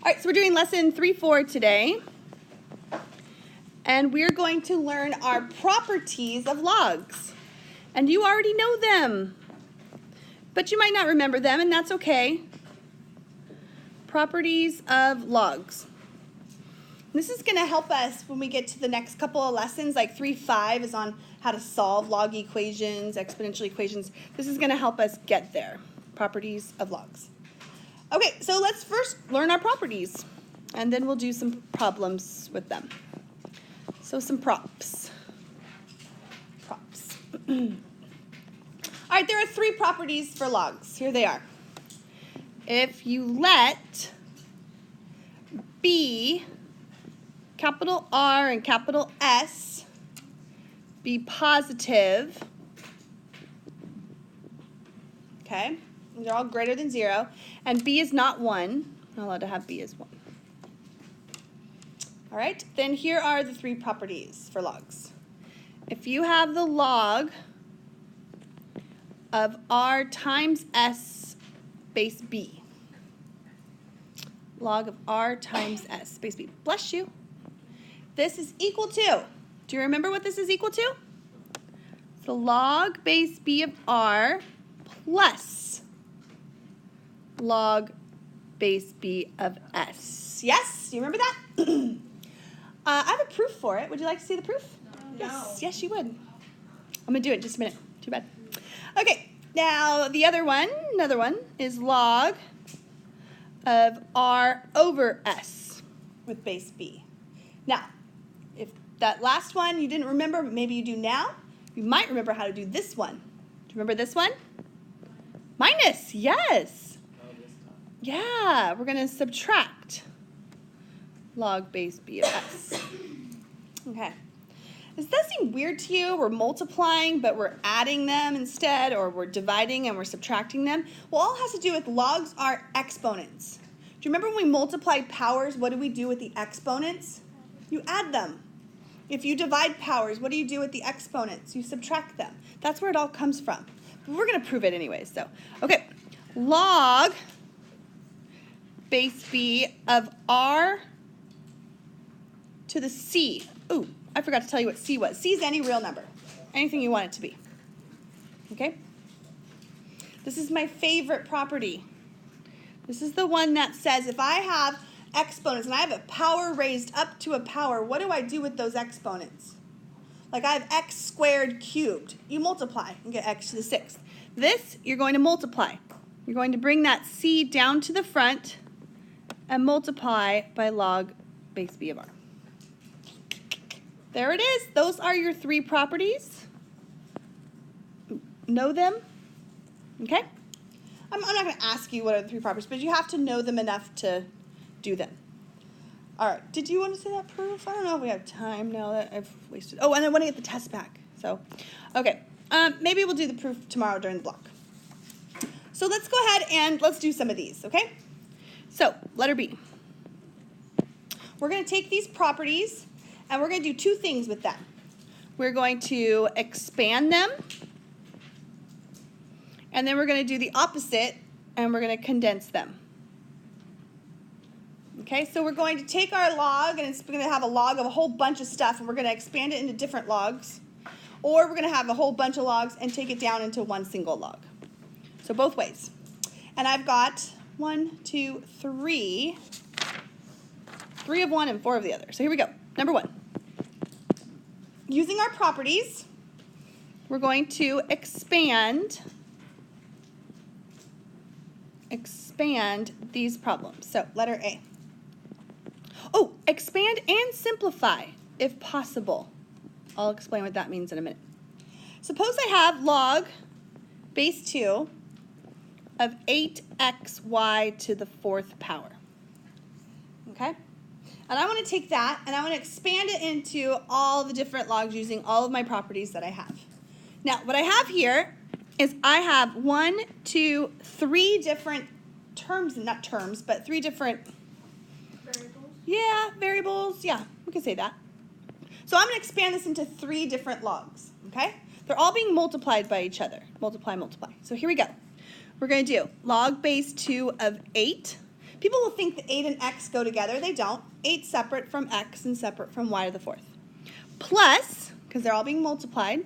All right, so we're doing lesson 3-4 today. And we're going to learn our properties of logs. And you already know them. But you might not remember them, and that's okay. Properties of logs. This is going to help us when we get to the next couple of lessons, like 3-5 is on how to solve log equations, exponential equations. This is going to help us get there. Properties of logs. Okay, so let's first learn our properties, and then we'll do some problems with them. So some props. All right, there are 3 properties for logs. Here they are. If you let B, capital R and capital S, be positive, okay, they're all greater than 0, and B is not 1, not allowed to have B as 1. All right, then here are the 3 properties for logs. If you have the log of R times S base B, log of R times S base B, bless you, this is equal to, do you remember what this is equal to? The log base B of R plus log base B of S. Yes, do you remember that? I have a proof for it. Would you like to see the proof? No. Yes, you would. I'm going to do it in just a minute. Too bad. Okay, now the other one, another one, is log of R over S with base B. Now, if that last one you didn't remember, but maybe you do now, you might remember how to do this one. Do you remember this one? Minus, yes. Yeah, we're going to subtract log base B of S. Okay. Does that seem weird to you? We're multiplying, but we're adding them instead, or we're dividing and we're subtracting them? Well, all it has to do with logs are exponents. Do you remember when we multiplied powers, what do we do with the exponents? You add them. If you divide powers, what do you do with the exponents? You subtract them. That's where it all comes from. But we're going to prove it anyways. So, okay, log base B of R to the C. Ooh, I forgot to tell you what C was. C is any real number, anything you want it to be. Okay? This is my favorite property. This is the one that says if I have exponents and I have a power raised up to a power, what do I do with those exponents? Like I have x squared cubed. You multiply and get x to the 6th. This, you're going to multiply. You're going to bring that C down to the front and multiply by log base B of R. There it is. Those are your 3 properties. Know them? Okay? I'm not going to ask you what are the 3 properties, but you have to know them enough to do them. All right. Did you want to say that proof? I don't know if we have time now that I've wasted. Oh, and I want to get the test back. So, okay. Maybe we'll do the proof tomorrow during the block. So let's go ahead and let's do some of these, okay? So, letter B. We're going to take these properties and we're going to do 2 things with them. We're going to expand them, and then we're going to do the opposite, and we're going to condense them. Okay, so we're going to take our log, and it's going to have a log of a whole bunch of stuff, and we're going to expand it into different logs. Or we're going to have a whole bunch of logs and take it down into one single log. So both ways. And I've got 1, 2, 3. 3 of one and 4 of the other. So here we go. Number 1. Using our properties, we're going to expand these problems. So letter A. Oh, expand and simplify if possible. I'll explain what that means in a minute. Suppose I have log base 2 of 8xy to the 4th power. Okay? And I want to take that and I want to expand it into all the different logs using all of my properties that I have. Now, what I have here is I have 1, 2, 3 different terms, not terms, but 3 different Variables? Yeah, variables. Yeah, we can say that. So I'm going to expand this into 3 different logs, okay? They're all being multiplied by each other. Multiply, multiply. So here we go. We're going to do log base 2 of 8. People will think that 8 and x go together. They don't. 8's separate from x and separate from y to the 4th. Plus, because they're all being multiplied,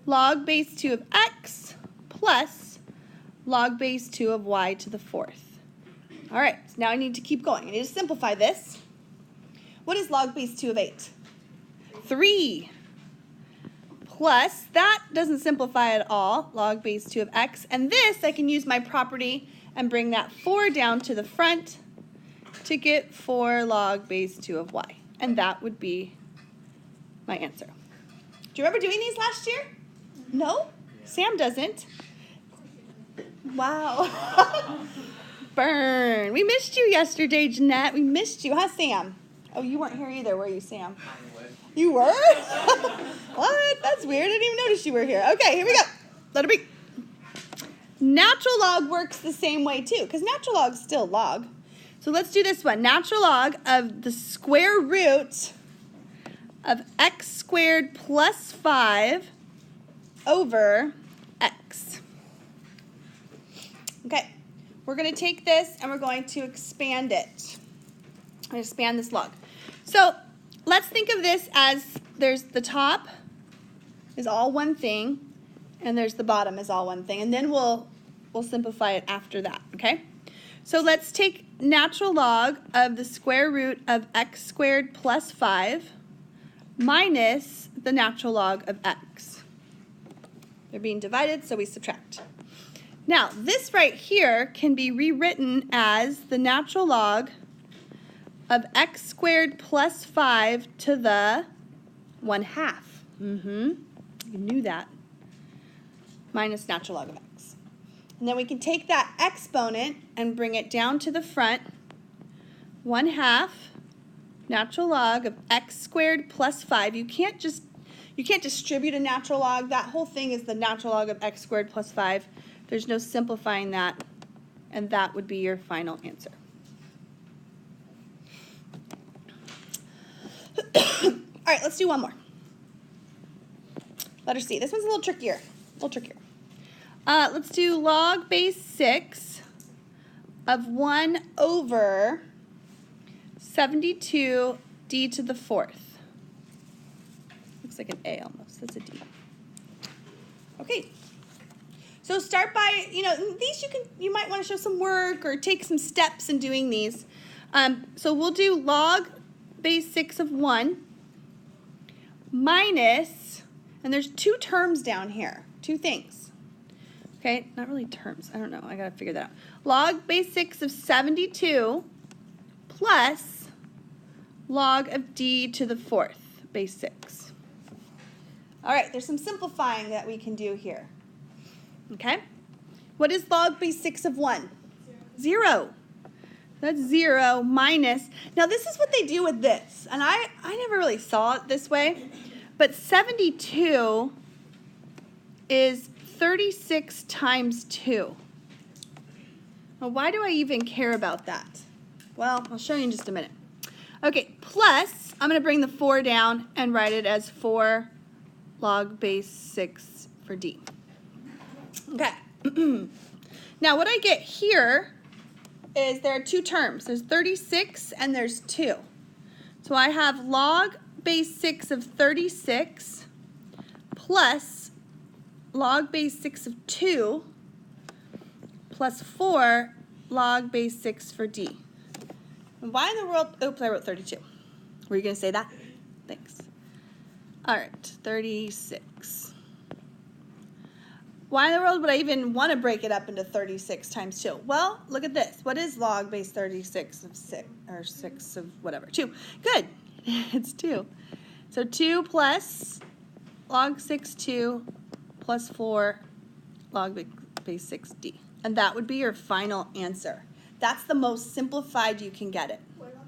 log base 2 of x plus log base 2 of y to the 4th. All right, so now I need to keep going. I need to simplify this. What is log base 2 of 8? 3. Plus, that doesn't simplify at all, log base 2 of x. And this, I can use my property and bring that 4 down to the front to get 4 log base 2 of y. And that would be my answer. Do you remember doing these last year? No? Sam doesn't. Wow. Burn. We missed you yesterday, Jeanette. We missed you, huh, Sam? Oh, you weren't here either, were you, Sam? You were? What? That's weird. I didn't even notice you were here. Okay, here we go. Let it be. Natural log works the same way, too, because natural log is still log. So let's do this one. Natural log of the square root of x squared plus 5 over x. Okay, we're going to take this and we're going to expand it. I'm going to expand this log. So let's think of this as there's the top is all one thing, and there's the bottom is all one thing, and then we'll simplify it after that, okay? So let's take natural log of the square root of x squared plus 5 minus the natural log of x. They're being divided, so we subtract. Now, this right here can be rewritten as the natural log of x squared plus 5 to the 1/2. You knew that. Minus natural log of x. And then we can take that exponent and bring it down to the front. 1/2 natural log of x squared plus 5. You can't distribute a natural log. That whole thing is the natural log of x squared plus 5. There's no simplifying that, and that would be your final answer. All right, let's do one more. Letter C. This one's a little trickier. Let's do log base 6 of 1 over 72 d to the 4th. Looks like an A almost. That's a D. Okay. So start by, these you might want to show some work or take some steps in doing these. So we'll do log base 6 of 1 minus, and there's 2 terms down here, 2 things. Okay, not really terms. I don't know. I got to figure that out. Log base 6 of 72 plus log of d to the 4th, base 6. All right, there's some simplifying that we can do here. Okay? What is log base 6 of 1? 0. That's 0 minus. Now, this is what they do with this. And I never really saw it this way. But 72 is 36 times 2. Well, why do I even care about that? Well, I'll show you in just a minute. Okay, plus, I'm going to bring the 4 down and write it as 4 log base 6 for D. Okay. Now, what I get here is there are 2 terms. There's 36 and there's 2. So I have log base 6 of 36 plus log base 6 of 2 plus 4 log base 6 for D. And why in the world, oops, I wrote 32. Were you going to say that? Thanks. All right, 36. Why in the world would I even want to break it up into 36 times 2? Well, look at this. What is log base 36 of 6, or 6 of whatever? 2. Good. It's 2. So 2 plus log 6, 2 plus 4 log base 6D. And that would be your final answer. That's the most simplified you can get it. What about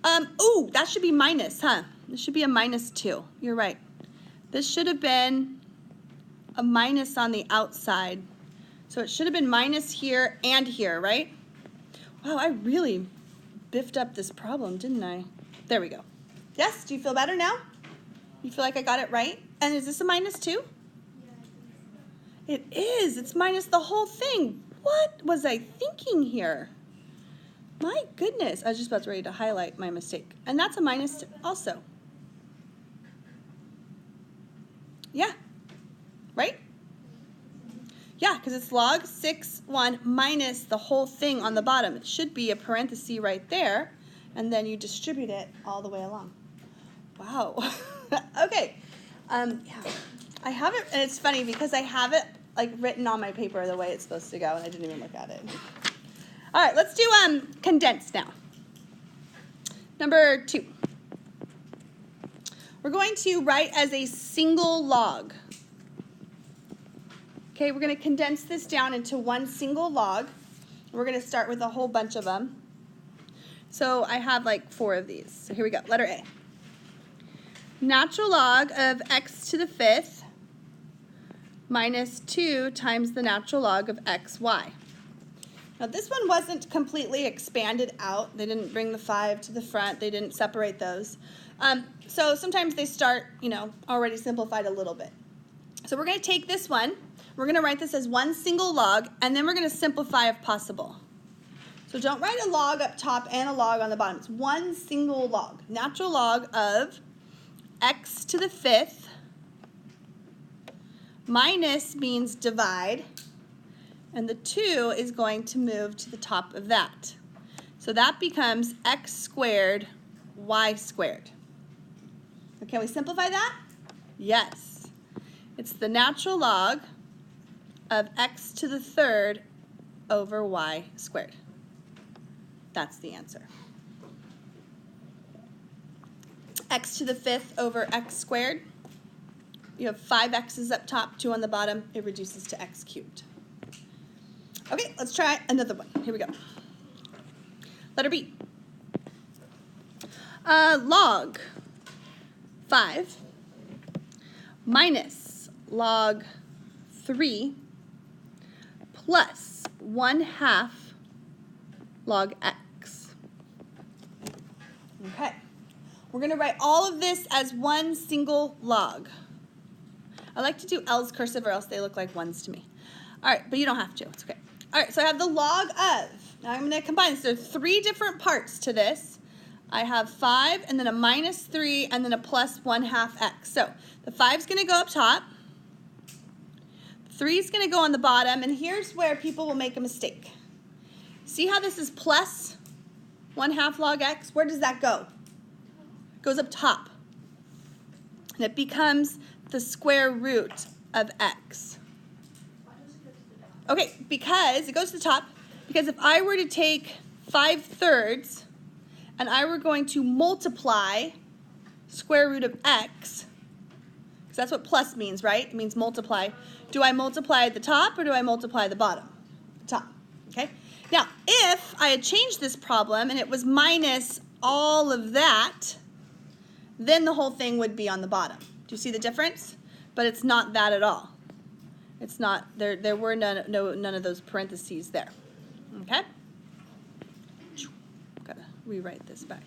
the 0? Ooh, that should be minus, huh? This should be a minus 2. You're right. This should have been a minus on the outside. So it should have been minus here and here, right? Wow, I really biffed up this problem, didn't I? There we go. Yes, do you feel better now? You feel like I got it right? And is this a minus 2? Yeah, I think so. It is. It's minus the whole thing. What was I thinking here? My goodness, I was just about ready to highlight my mistake. And that's a minus also. Yeah, right? Yeah, because it's log 6, 1 minus the whole thing on the bottom. It should be a parenthesis right there, and then you distribute it all the way along. Wow. Okay. Yeah. I have it, and it's funny because I have it like written on my paper the way it's supposed to go, and I didn't even look at it. All right, let's do condensed now. Number 2. We're going to write as a single log. Okay, we're going to condense this down into one single log. We're going to start with a whole bunch of them. So I have like 4 of these. So here we go. Letter A. Natural log of x to the 5th minus 2 times the natural log of xy. Now this one wasn't completely expanded out. They didn't bring the 5 to the front. They didn't separate those. So sometimes they start, already simplified a little bit. So we're going to take this one. We're going to write this as one single log, and then we're going to simplify if possible. So don't write a log up top and a log on the bottom. It's one single log. Natural log of x to the 5th minus means divide, and the 2 is going to move to the top of that. So that becomes x squared y squared. So can we simplify that? Yes. It's the natural log of x to the 3rd over y squared. That's the answer. X to the 5th over x squared. You have 5 x's up top, 2 on the bottom. It reduces to x cubed. Okay, let's try another one. Here we go. Letter B. Log 5 minus log 3 plus 1/2 log x. Okay. We're going to write all of this as one single log. I like to do L's cursive or else they look like ones to me. All right, but you don't have to. It's okay. All right, so I have the log of. Now I'm going to combine this. There are 3 different parts to this. I have 5 and then a minus 3 and then a plus 1/2 x. So the 5 is going to go up top. 3 is going to go on the bottom, and here's where people will make a mistake. See how this is plus 1/2 log x? Where does that go? It goes up top. And it becomes the square root of x. Okay, because it goes to the top, because if I were to take 5/3 and I were going to multiply square root of x, because that's what plus means, right? It means multiply. Do I multiply at the top or do I multiply the bottom? The top, okay? Now, if I had changed this problem and it was minus all of that, then the whole thing would be on the bottom. Do you see the difference? But it's not that at all. It's not, there were none of those parentheses there, okay? Gotta rewrite this back.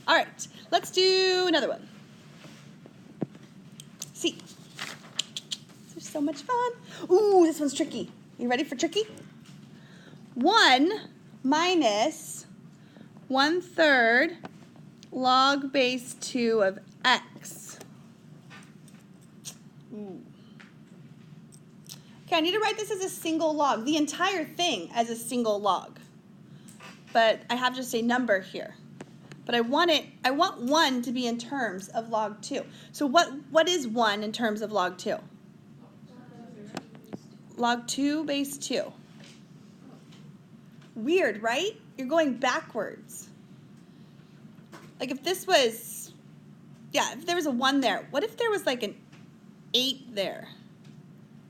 All right, let's do another one. C. This is so much fun. Ooh, this one's tricky. You ready for tricky? 1 minus 1/3 log base 2 of x. Ooh. Okay, I need to write this as a single log, the entire thing as a single log. But I have just a number here. But I want 1 to be in terms of log 2. So what is 1 in terms of log 2? Log 2 base 2. Weird, right? You're going backwards. Like if this was, if there was a 1 there, what if there was like an 8 there?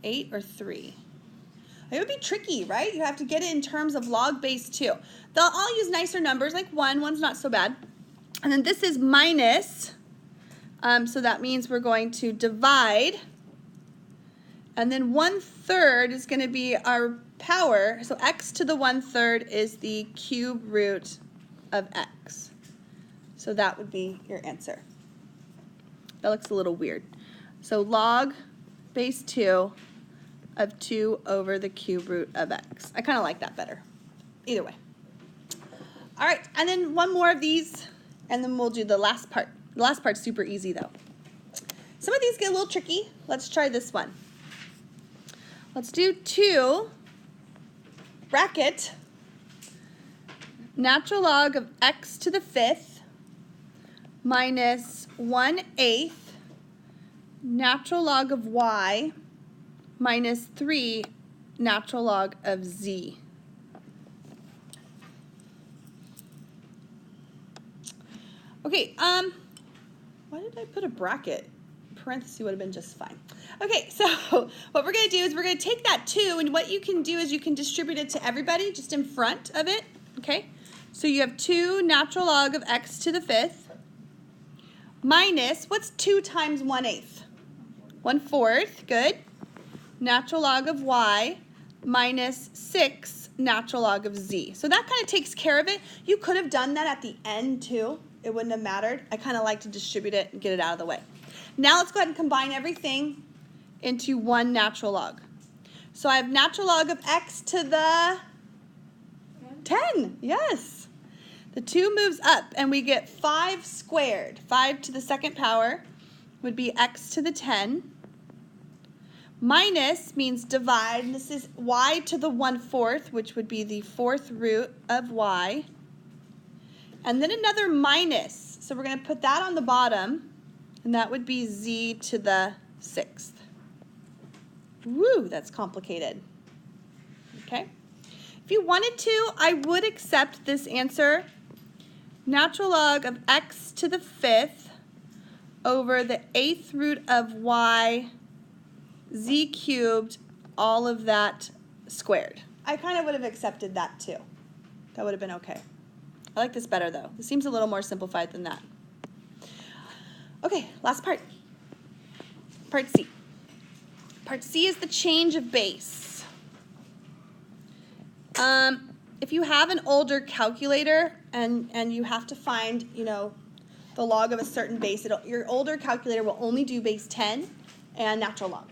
8 or 3? It would be tricky, right? You have to get it in terms of log base 2. I'll use nicer numbers like 1. 1's not so bad. And then this is minus, so that means we're going to divide. And then 1/3 is going to be our power. So x to the 1/3 is the cube root of x. So that would be your answer. That looks a little weird. So log base 2 of 2 over the cube root of x. I kind of like that better. Either way. All right, and then one more of these, and then we'll do the last part. The last part's super easy, though. Some of these get a little tricky. Let's try this one. Let's do 2 bracket natural log of x to the 5th minus 1/8 natural log of y minus 3 natural log of z. Okay, why did I put a bracket? Parenthesis would have been just fine. Okay, so what we're going to do is we're going to take that 2, and what you can do is you can distribute it to everybody just in front of it, okay? So you have 2 natural log of x to the 5th minus, what's 2 times 1/8? 1/4, good. Natural log of y minus 6 natural log of z. So that kind of takes care of it. You could have done that at the end too. It wouldn't have mattered. I kind of like to distribute it and get it out of the way. Now let's go ahead and combine everything into one natural log. So I have natural log of x to the 10. Yes. The 2 moves up and we get 5 squared. 5 to the 2nd power would be x to the 10. Minus means divide, and this is y to the 1/4, which would be the 4th root of y. And then another minus, so we're going to put that on the bottom, and that would be z to the 6th. Woo, that's complicated. Okay. If you wanted to, I would accept this answer. Natural log of x to the 5th over the 8th root of y, z cubed, all of that squared. I kind of would have accepted that too. That would have been okay. I like this better though. This seems a little more simplified than that. Okay, last part. Part C. Part C is the change of base. If you have an older calculator and you have to find, you know, the log of a certain base, your older calculator will only do base 10 and natural log.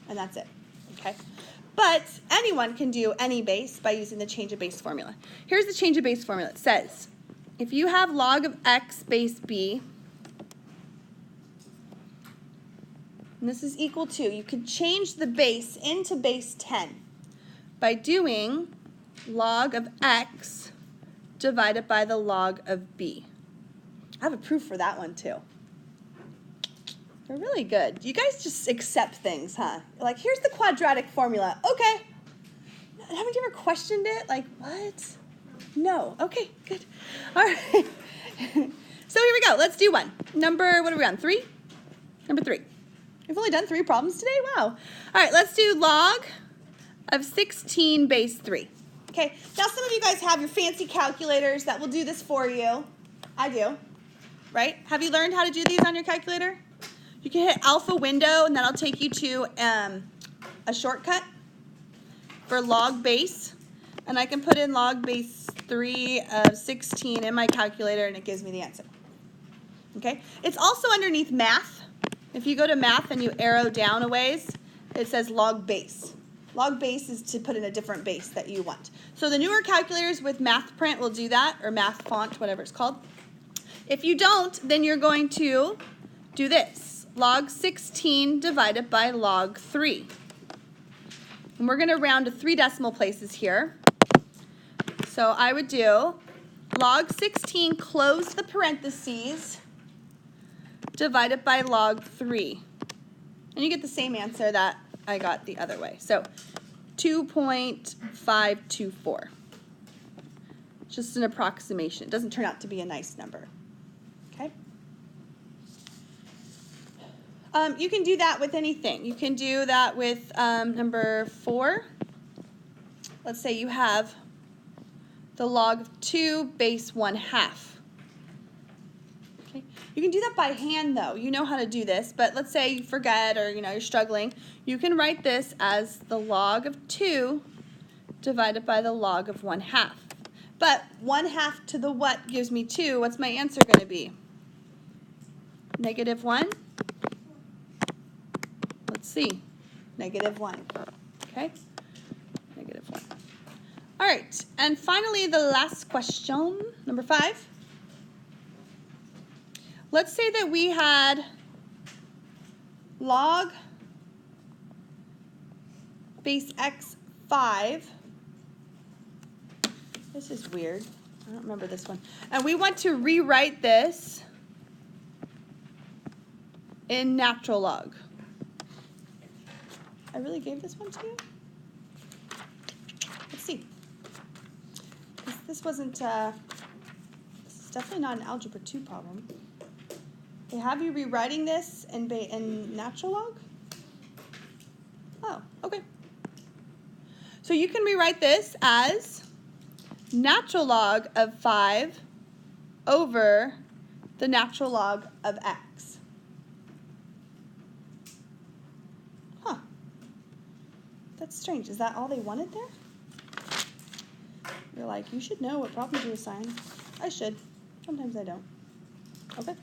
And that's it, okay? But anyone can do any base by using the change of base formula. Here's the change of base formula. It says, if you have log of x base b, and this is equal to, you could change the base into base 10 by doing log of x divided by the log of b. I have a proof for that one too. They're really good. You guys just accept things, huh? Like, here's the quadratic formula. Okay. Haven't you ever questioned it? Like, what? No. Okay, good. All right. So here we go. Let's do one. Number, what are we on? 3? Number 3. We've only done 3 problems today. Wow. All right, let's do log of 16 base 3. Okay. Now, some of you guys have your fancy calculators that will do this for you. I do. Right? Have you learned how to do these on your calculator? You can hit alpha window, and that'll take you to a shortcut for log base. And I can put in log base 3 of 16 in my calculator, and it gives me the answer. Okay? It's also underneath math. If you go to math and you arrow down a ways, it says log base. Log base is to put in a different base that you want. So the newer calculators with math print will do that, or math font, whatever it's called. If you don't, then you're going to do this. Log 16 divided by log 3. And we're going to round to 3 decimal places here. So I would do log 16, close the parentheses, divided by log 3. And you get the same answer that I got the other way. So 2.524. Just an approximation. It doesn't turn out to be a nice number. Okay? You can do that with anything. You can do that with number 4. Let's say you have the log of 2 base 1/2. Okay. You can do that by hand though. You know how to do this, but let's say you forget or you're struggling. You can write this as the log of 2 divided by the log of 1/2. But 1/2 to the what gives me 2. What's my answer going to be? -1? Let's see. -1. Okay, -1. All right, and finally the last question, number 5. Let's say that we had log base x 5. This is weird. I don't remember this one. And we want to rewrite this in natural log. I really gave this one to you? Let's see. This wasn't, this is definitely not an Algebra 2 problem. They have you rewriting this in natural log? Oh, okay. So you can rewrite this as natural log of 5 over the natural log of x. Huh. That's strange. Is that all they wanted there? You're like, you should know what problems you assign. I should. Sometimes I don't. Okay.